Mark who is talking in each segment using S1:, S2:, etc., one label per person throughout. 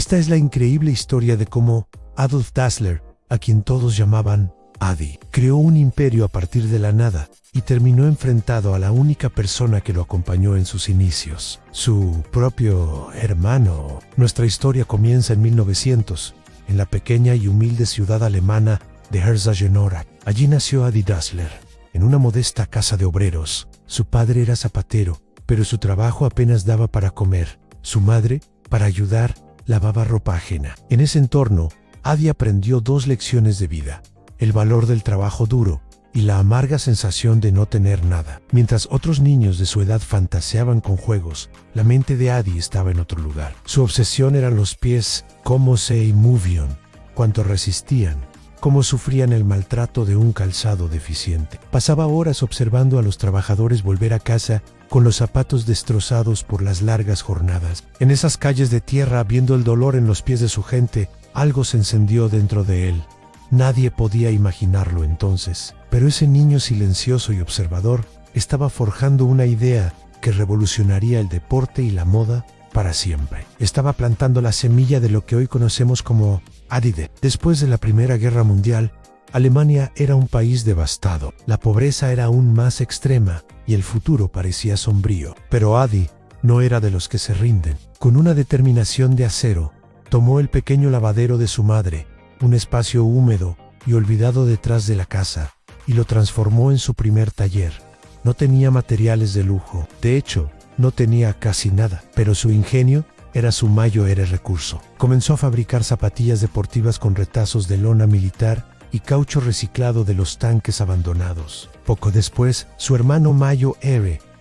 S1: Esta es la increíble historia de cómo Adolf Dassler, a quien todos llamaban Adi, creó un imperio a partir de la nada y terminó enfrentado a la única persona que lo acompañó en sus inicios, su propio hermano. Nuestra historia comienza en 1900, en la pequeña y humilde ciudad alemana de Herzogenaurach. Allí nació Adi Dassler, en una modesta casa de obreros. Su padre era zapatero, pero su trabajo apenas daba para comer. Su madre, para ayudar, lavaba ropa ajena. En ese entorno, Adi aprendió dos lecciones de vida: el valor del trabajo duro y la amarga sensación de no tener nada. Mientras otros niños de su edad fantaseaban con juegos, la mente de Adi estaba en otro lugar. Su obsesión eran los pies, cómo se movían, cuánto resistían, cómo sufrían el maltrato de un calzado deficiente. Pasaba horas observando a los trabajadores volver a casa con los zapatos destrozados por las largas jornadas. En esas calles de tierra, viendo el dolor en los pies de su gente, algo se encendió dentro de él. Nadie podía imaginarlo entonces, pero ese niño silencioso y observador estaba forjando una idea que revolucionaría el deporte y la moda para siempre. Estaba plantando la semilla de lo que hoy conocemos como Adidas. Después de la Primera Guerra Mundial, Alemania era un país devastado. La pobreza era aún más extrema y el futuro parecía sombrío. Pero Adi no era de los que se rinden. Con una determinación de acero, tomó el pequeño lavadero de su madre, un espacio húmedo y olvidado detrás de la casa, y lo transformó en su primer taller. No tenía materiales de lujo, de hecho, no tenía casi nada, pero su ingenio era su mayor recurso. Comenzó a fabricar zapatillas deportivas con retazos de lona militar y caucho reciclado de los tanques abandonados. Poco después, su hermano mayor,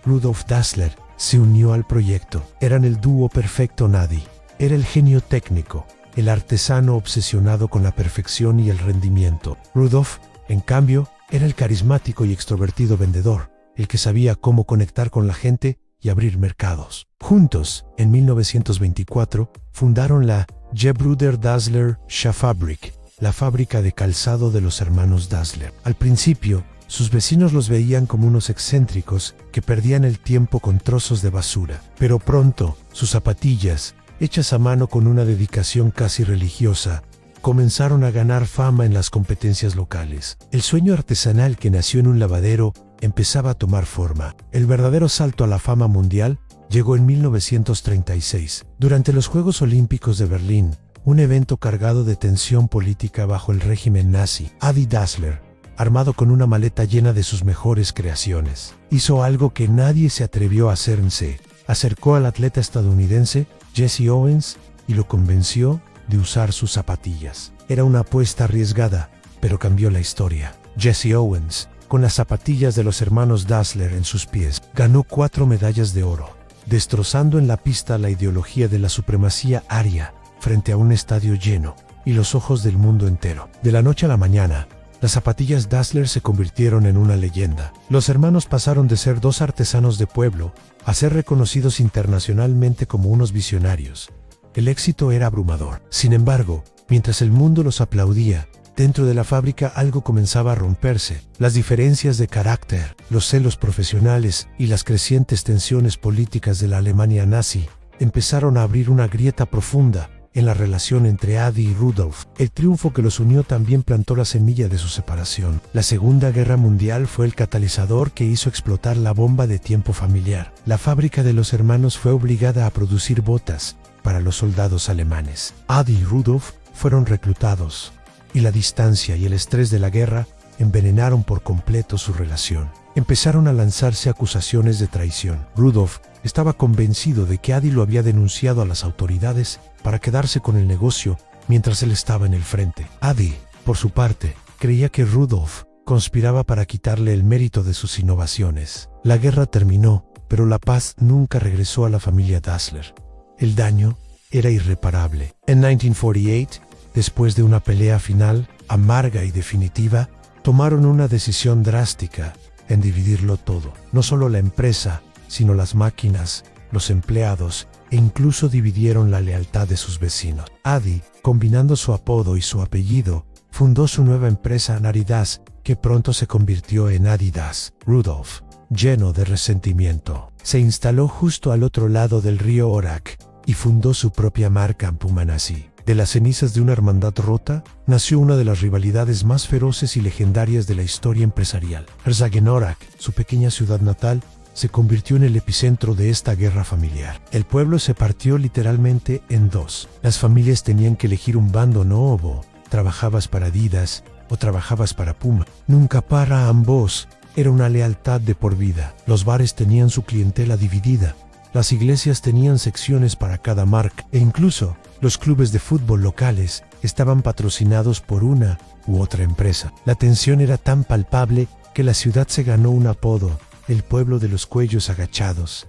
S1: Rudolf Dassler, se unió al proyecto. Eran el dúo perfecto. Adi era el genio técnico, el artesano obsesionado con la perfección y el rendimiento. Rudolf, en cambio, era el carismático y extrovertido vendedor, el que sabía cómo conectar con la gente y abrir mercados. Juntos, en 1924, fundaron la Gebrüder Dassler Schaffabrik, la fábrica de calzado de los hermanos Dassler. Al principio, sus vecinos los veían como unos excéntricos que perdían el tiempo con trozos de basura, pero pronto, sus zapatillas, hechas a mano con una dedicación casi religiosa, comenzaron a ganar fama en las competencias locales. El sueño artesanal que nació en un lavadero empezaba a tomar forma. El verdadero salto a la fama mundial llegó en 1936, durante los Juegos Olímpicos de Berlín, un evento cargado de tensión política bajo el régimen nazi. Adi Dassler, armado con una maleta llena de sus mejores creaciones, hizo algo que nadie se atrevió a hacer. Se acercó al atleta estadounidense Jesse Owens y lo convenció de usar sus zapatillas. Era una apuesta arriesgada, pero cambió la historia. Jesse Owens, con las zapatillas de los hermanos Dassler en sus pies, ganó 4 medallas de oro, destrozando en la pista la ideología de la supremacía aria frente a un estadio lleno y los ojos del mundo entero. De la noche a la mañana, las zapatillas Dassler se convirtieron en una leyenda. Los hermanos pasaron de ser 2 artesanos de pueblo a ser reconocidos internacionalmente como unos visionarios. El éxito era abrumador. Sin embargo, mientras el mundo los aplaudía, dentro de la fábrica algo comenzaba a romperse. Las diferencias de carácter, los celos profesionales y las crecientes tensiones políticas de la Alemania nazi empezaron a abrir una grieta profunda en la relación entre Adi y Rudolf. El triunfo que los unió también plantó la semilla de su separación. La Segunda Guerra Mundial fue el catalizador que hizo explotar la bomba de tiempo familiar. La fábrica de los hermanos fue obligada a producir botas para los soldados alemanes. Adi y Rudolf fueron reclutados, y la distancia y el estrés de la guerra envenenaron por completo su relación. Empezaron a lanzarse acusaciones de traición. Rudolf estaba convencido de que Adi lo había denunciado a las autoridades para quedarse con el negocio mientras él estaba en el frente. Adi, por su parte, creía que Rudolf conspiraba para quitarle el mérito de sus innovaciones. La guerra terminó, pero la paz nunca regresó a la familia Dassler. El daño era irreparable. En 1948, después de una pelea final, amarga y definitiva, tomaron una decisión drástica en dividirlo todo. No solo la empresa, sino las máquinas, los empleados, e incluso dividieron la lealtad de sus vecinos. Adi, combinando su apodo y su apellido, fundó su nueva empresa Adidas, que pronto se convirtió en Adidas. Rudolf, lleno de resentimiento, se instaló justo al otro lado del río Orach, y fundó su propia marca Puma Nazi. De las cenizas de una hermandad rota, nació una de las rivalidades más feroces y legendarias de la historia empresarial. Herzogenaurach, su pequeña ciudad natal, se convirtió en el epicentro de esta guerra familiar. El pueblo se partió literalmente en dos. Las familias tenían que elegir un bando, no trabajabas para Adidas o trabajabas para Puma. Nunca para ambos. Era una lealtad de por vida. Los bares tenían su clientela dividida. Las iglesias tenían secciones para cada marca e incluso los clubes de fútbol locales estaban patrocinados por una u otra empresa. La tensión era tan palpable que la ciudad se ganó un apodo, el pueblo de los cuellos agachados,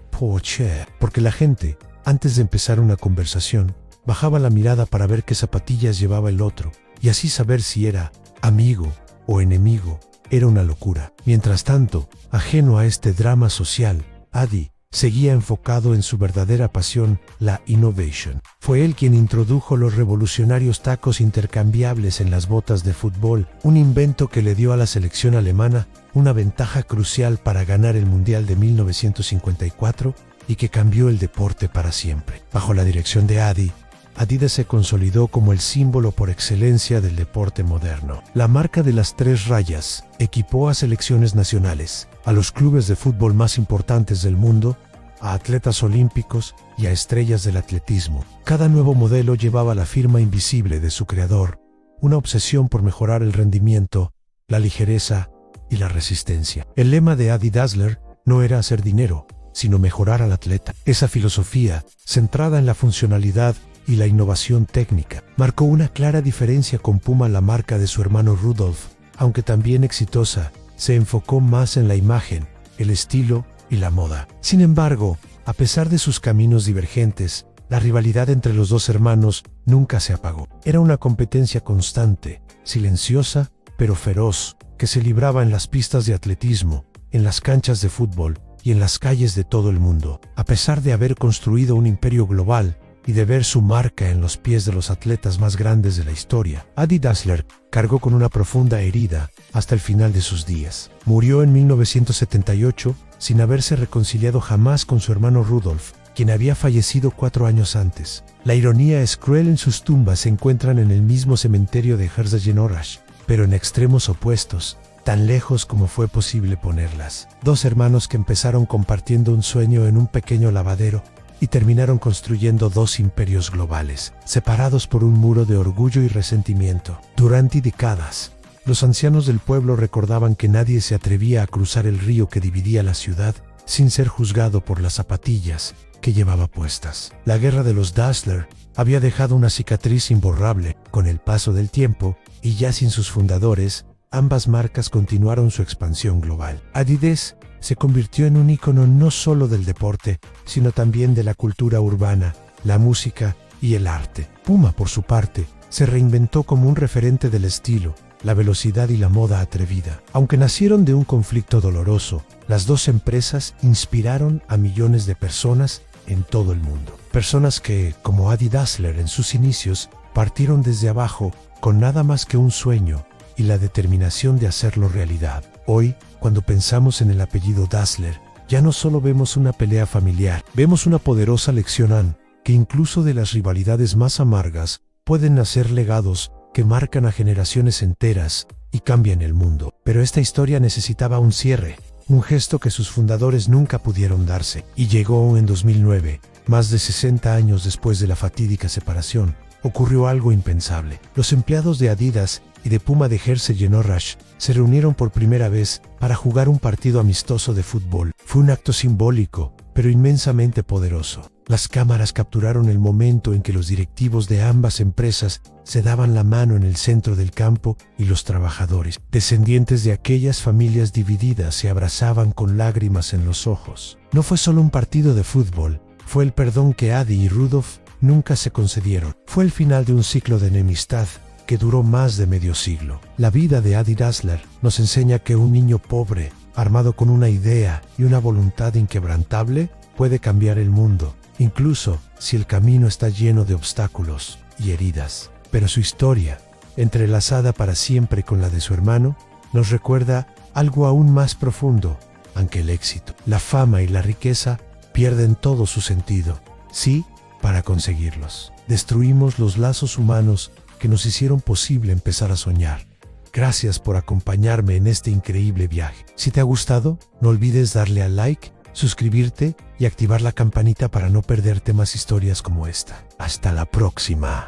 S1: porque la gente, antes de empezar una conversación, bajaba la mirada para ver qué zapatillas llevaba el otro y así saber si era amigo o enemigo. Era una locura. Mientras tanto, ajeno a este drama social, Adi seguía enfocado en su verdadera pasión, la innovation. Fue él quien introdujo los revolucionarios tacos intercambiables en las botas de fútbol, un invento que le dio a la selección alemana una ventaja crucial para ganar el Mundial de 1954 y que cambió el deporte para siempre. Bajo la dirección de Adi, Adidas se consolidó como el símbolo por excelencia del deporte moderno. La marca de las 3 rayas equipó a selecciones nacionales, a los clubes de fútbol más importantes del mundo, a atletas olímpicos y a estrellas del atletismo. Cada nuevo modelo llevaba la firma invisible de su creador, una obsesión por mejorar el rendimiento, la ligereza y la resistencia. El lema de Adi Dassler no era hacer dinero, sino mejorar al atleta. Esa filosofía, centrada en la funcionalidad y la innovación técnica, marcó una clara diferencia con Puma. La marca de su hermano Rudolf, aunque también exitosa, se enfocó más en la imagen, el estilo y la moda. Sin embargo, a pesar de sus caminos divergentes, la rivalidad entre los dos hermanos nunca se apagó. Era una competencia constante, silenciosa pero feroz, que se libraba en las pistas de atletismo, en las canchas de fútbol y en las calles de todo el mundo. A pesar de haber construido un imperio global y de ver su marca en los pies de los atletas más grandes de la historia, Adi Dassler cargó con una profunda herida hasta el final de sus días. Murió en 1978 sin haberse reconciliado jamás con su hermano Rudolf, quien había fallecido 4 años antes. La ironía es cruel. En sus tumbas se encuentran en el mismo cementerio de Herzogenaurach, pero en extremos opuestos, tan lejos como fue posible ponerlas. 2 hermanos que empezaron compartiendo un sueño en un pequeño lavadero y terminaron construyendo 2 imperios globales, separados por un muro de orgullo y resentimiento. Durante décadas, los ancianos del pueblo recordaban que nadie se atrevía a cruzar el río que dividía la ciudad sin ser juzgado por las zapatillas que llevaba puestas. La guerra de los Dassler había dejado una cicatriz imborrable. Con el paso del tiempo, y ya sin sus fundadores, ambas marcas continuaron su expansión global. Adidas se convirtió en un ícono no solo del deporte, sino también de la cultura urbana, la música y el arte. Puma, por su parte, se reinventó como un referente del estilo, la velocidad y la moda atrevida. Aunque nacieron de un conflicto doloroso, las 2 empresas inspiraron a millones de personas en todo el mundo. Personas que, como Adi Dassler en sus inicios, partieron desde abajo con nada más que un sueño y la determinación de hacerlo realidad. Hoy, cuando pensamos en el apellido Dassler, ya no solo vemos una pelea familiar, vemos una poderosa lección que incluso de las rivalidades más amargas pueden nacer legados que marcan a generaciones enteras y cambian el mundo. Pero esta historia necesitaba un cierre, un gesto que sus fundadores nunca pudieron darse, y llegó en 2009, más de 60 años después de la fatídica separación. Ocurrió algo impensable. Los empleados de Adidas y de Puma de Herzogenaurach se reunieron por primera vez para jugar un partido amistoso de fútbol. Fue un acto simbólico, pero inmensamente poderoso. Las cámaras capturaron el momento en que los directivos de ambas empresas se daban la mano en el centro del campo y los trabajadores, descendientes de aquellas familias divididas, se abrazaban con lágrimas en los ojos. No fue solo un partido de fútbol, fue el perdón que Adi y Rudolf nunca se concedieron. Fue el final de un ciclo de enemistad que duró más de medio siglo. La vida de Adi Dassler nos enseña que un niño pobre, armado con una idea y una voluntad inquebrantable, puede cambiar el mundo, incluso si el camino está lleno de obstáculos y heridas. Pero su historia, entrelazada para siempre con la de su hermano, nos recuerda algo aún más profundo, aunque el éxito, la fama y la riqueza pierden todo su sentido. Sí, para conseguirlos. Destruimos los lazos humanos que nos hicieron posible empezar a soñar. Gracias por acompañarme en este increíble viaje. Si te ha gustado, no olvides darle a like, suscribirte y activar la campanita para no perderte más historias como esta. Hasta la próxima.